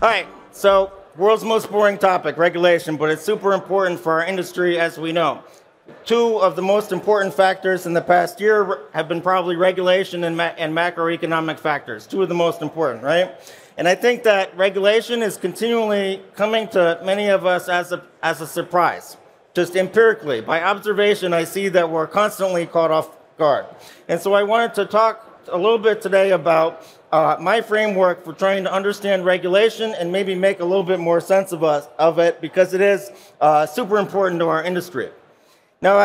All right, so world's most boring topic, regulation, but it's super important for our industry, as we know. Two of the most important factors in the past year have been probably regulation and macroeconomic factors. Two of the most important, right? And I think that regulation is continually coming to many of us as a surprise. Just empirically, by observation, I see that we're constantly caught off guard. And so I wanted to talk a little bit today about my framework for trying to understand regulation and maybe make a little bit more sense of it, because it is super important to our industry. Now,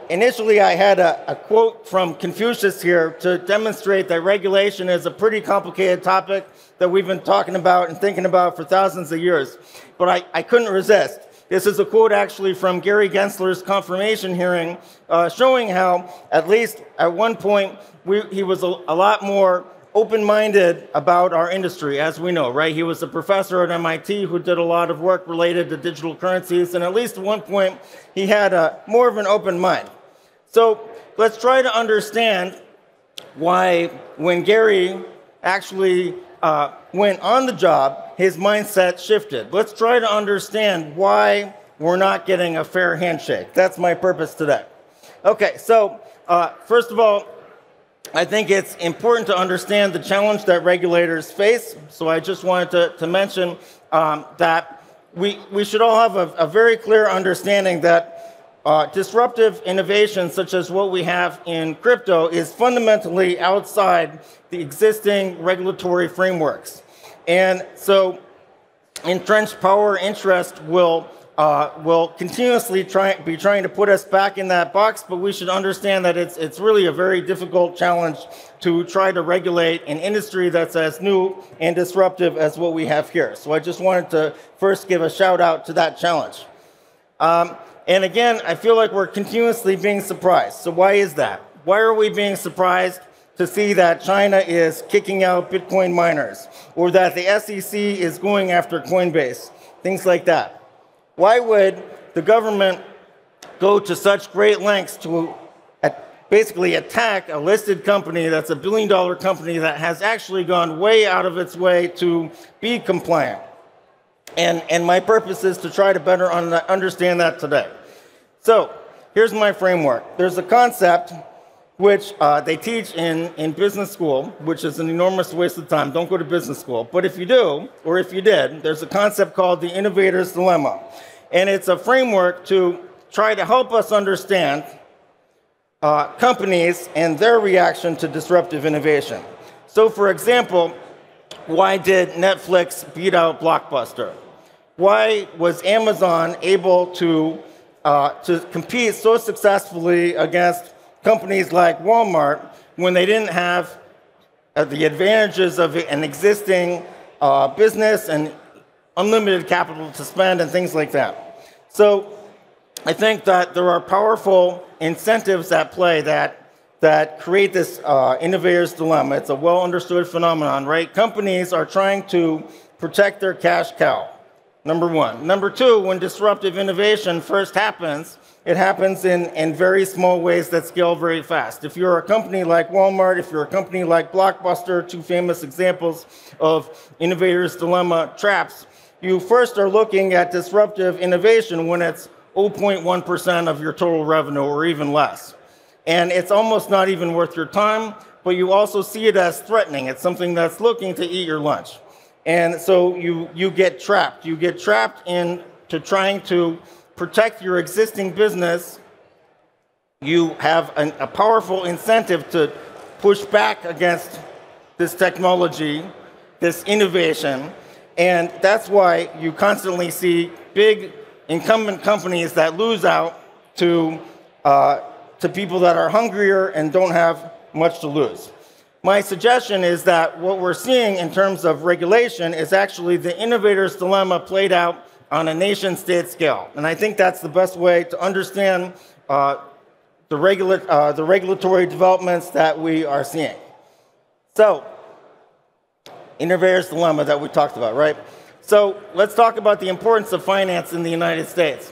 initially I had a quote from Confucius here to demonstrate that regulation is a pretty complicated topic that we've been talking about and thinking about for thousands of years. But I couldn't resist. This is a quote actually from Gary Gensler's confirmation hearing, showing how, at least at one point, he was a lot more open-minded about our industry, as we know, right? He was a professor at MIT who did a lot of work related to digital currencies, and at least at one point, he had more of an open mind. So let's try to understand why, when Gary actually went on the job, his mindset shifted. Let's try to understand why we're not getting a fair handshake. That's my purpose today. Okay, so first of all, I think it's important to understand the challenge that regulators face. So I just wanted to mention that we should all have a very clear understanding that disruptive innovation, such as what we have in crypto, is fundamentally outside the existing regulatory frameworks. And so entrenched power interest will continuously be trying to put us back in that box, but we should understand that it's really a very difficult challenge to try to regulate an industry that's as new and disruptive as what we have here. So I just wanted to first give a shout out to that challenge. And again, I feel like we're continuously being surprised. So why is that? Why are we being surprised to see that China is kicking out Bitcoin miners, or that the SEC is going after Coinbase, things like that? Why would the government go to such great lengths to basically attack a listed company that's a billion-dollar company that has actually gone way out of its way to be compliant? And my purpose is to try to better understand that today. So here's my framework. There's a concept which they teach in business school, which is an enormous waste of time. Don't go to business school. But if you do, or if you did, there's a concept called the Innovators Dilemma. And it's a framework to try to help us understand companies and their reaction to disruptive innovation. So for example, why did Netflix beat out Blockbuster? Why was Amazon able to compete so successfully against companies like Walmart when they didn't have the advantages of an existing business and unlimited capital to spend and things like that? So I think that there are powerful incentives at play that create this innovator's dilemma. It's a well-understood phenomenon, right? Companies are trying to protect their cash cow, number one. Number two, when disruptive innovation first happens, it happens in very small ways that scale very fast. If you're a company like Walmart, if you're a company like Blockbuster, two famous examples of innovator's dilemma traps, you first are looking at disruptive innovation when it's 0.1% of your total revenue or even less. And it's almost not even worth your time, but you also see it as threatening. It's something that's looking to eat your lunch. And so you get trapped. You get trapped into trying to protect your existing business. You have a powerful incentive to push back against this technology, this innovation. And that's why you constantly see big incumbent companies that lose out to people that are hungrier and don't have much to lose. My suggestion is that what we're seeing in terms of regulation is actually the innovator's dilemma played out on a nation-state scale. And I think that's the best way to understand the regulatory developments that we are seeing. So, innovator's dilemma that we talked about, right? So let's talk about the importance of finance in the United States.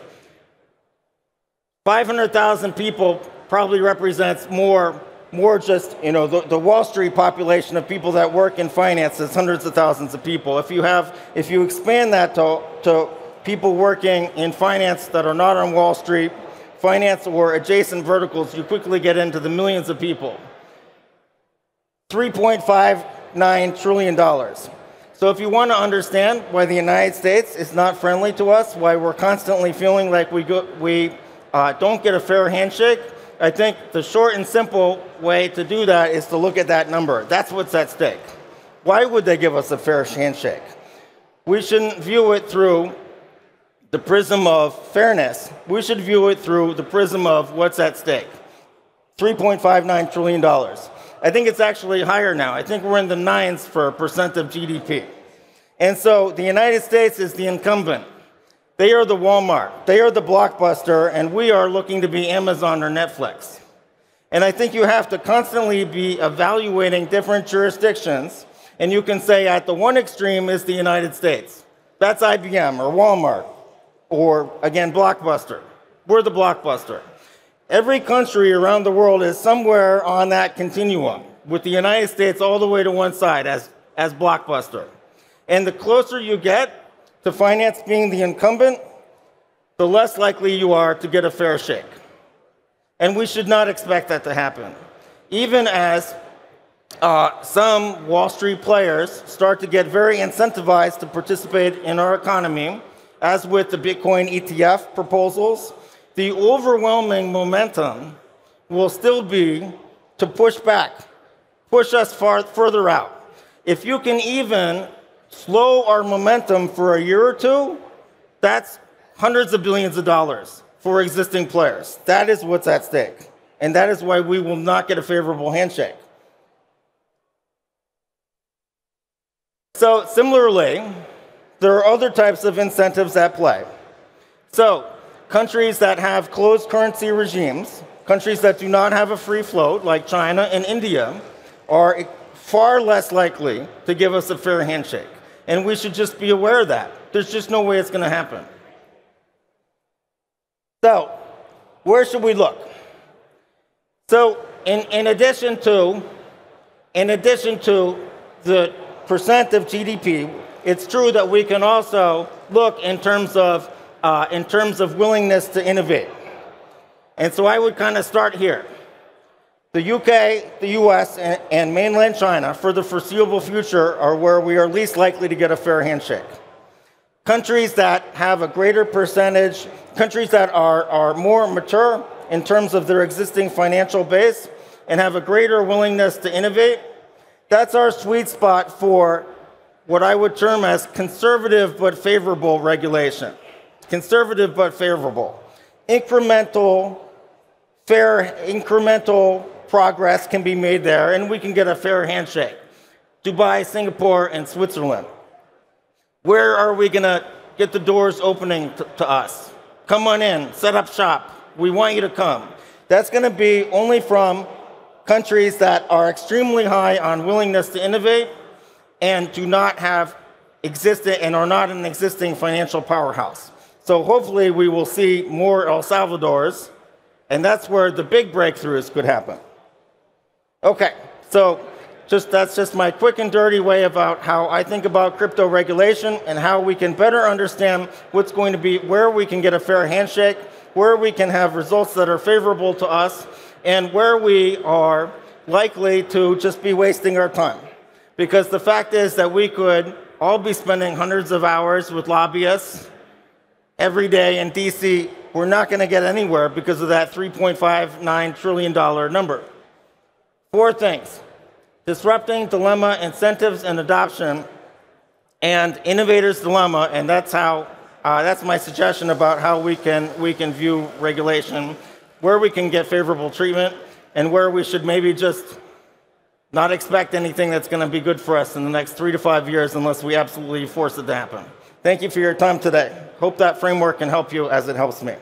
500,000 people probably represents more more just, the Wall Street population of people that work in finance is hundreds of thousands of people. If you expand that to people working in finance that are not on Wall Street, finance or adjacent verticals, you quickly get into the millions of people. $3.59 trillion. So if you want to understand why the United States is not friendly to us, why we're constantly feeling like we don't get a fair handshake, I think the short and simple way to do that is to look at that number. That's what's at stake. Why would they give us a fair handshake? We shouldn't view it through the prism of fairness. We should view it through the prism of what's at stake. $3.59 trillion. I think it's actually higher now. I think we're in the 9s for % of GDP. And so the United States is the incumbent. They are the Walmart. They are the Blockbuster, and we are looking to be Amazon or Netflix. And I think you have to constantly be evaluating different jurisdictions, and you can say at the one extreme is the United States. That's IBM or Walmart, or again, Blockbuster. We're the Blockbuster. Every country around the world is somewhere on that continuum, with the United States all the way to one side as Blockbuster. And the closer you get to finance being the incumbent, the less likely you are to get a fair shake. And we should not expect that to happen. Even as some Wall Street players start to get very incentivized to participate in our economy, as with the Bitcoin ETF proposals, the overwhelming momentum will still be to push back, push us further out. If you can even slow our momentum for a year or two, that's hundreds of billions of dollars for existing players. That is what's at stake. And that is why we will not get a favorable handshake. So similarly, there are other types of incentives at play. So countries that have closed currency regimes, countries that do not have a free float, like China and India, are far less likely to give us a fair handshake. And we should just be aware of that. There's just no way it's going to happen. So, where should we look? So, in addition to the percent of GDP, it's true that we can also look in terms of willingness to innovate. And so I would kind of start here. The UK, the US, and mainland China, for the foreseeable future, are where we are least likely to get a fair handshake. Countries that have a greater percentage, countries that are more mature in terms of their existing financial base and have a greater willingness to innovate, that's our sweet spot for what I would term as conservative but favorable regulation. Conservative but favorable. Incremental, fair, incremental progress can be made there, and we can get a fair handshake. Dubai, Singapore, and Switzerland. Where are we going to get the doors opening to us? Come on in, set up shop. We want you to come. That's going to be only from countries that are extremely high on willingness to innovate and do not have existed and are not an existing financial powerhouse. So hopefully we will see more El Salvadors, and that's where the big breakthroughs could happen. Okay, so that's just my quick and dirty way about how I think about crypto regulation and how we can better understand what's going to be, where we can get a fair handshake, where we can have results that are favorable to us, and where we are likely to just be wasting our time. Because the fact is that we could all be spending hundreds of hours with lobbyists every day in DC. We're not going to get anywhere because of that $3.59 trillion number. 4 things: disrupting, dilemma, incentives, and adoption, and innovators' dilemma. And that's my suggestion about how we can view regulation, where we can get favorable treatment, and where we should maybe just not expect anything that's going to be good for us in the next 3 to 5 years unless we absolutely force it to happen. Thank you for your time today. Hope that framework can help you as it helps me.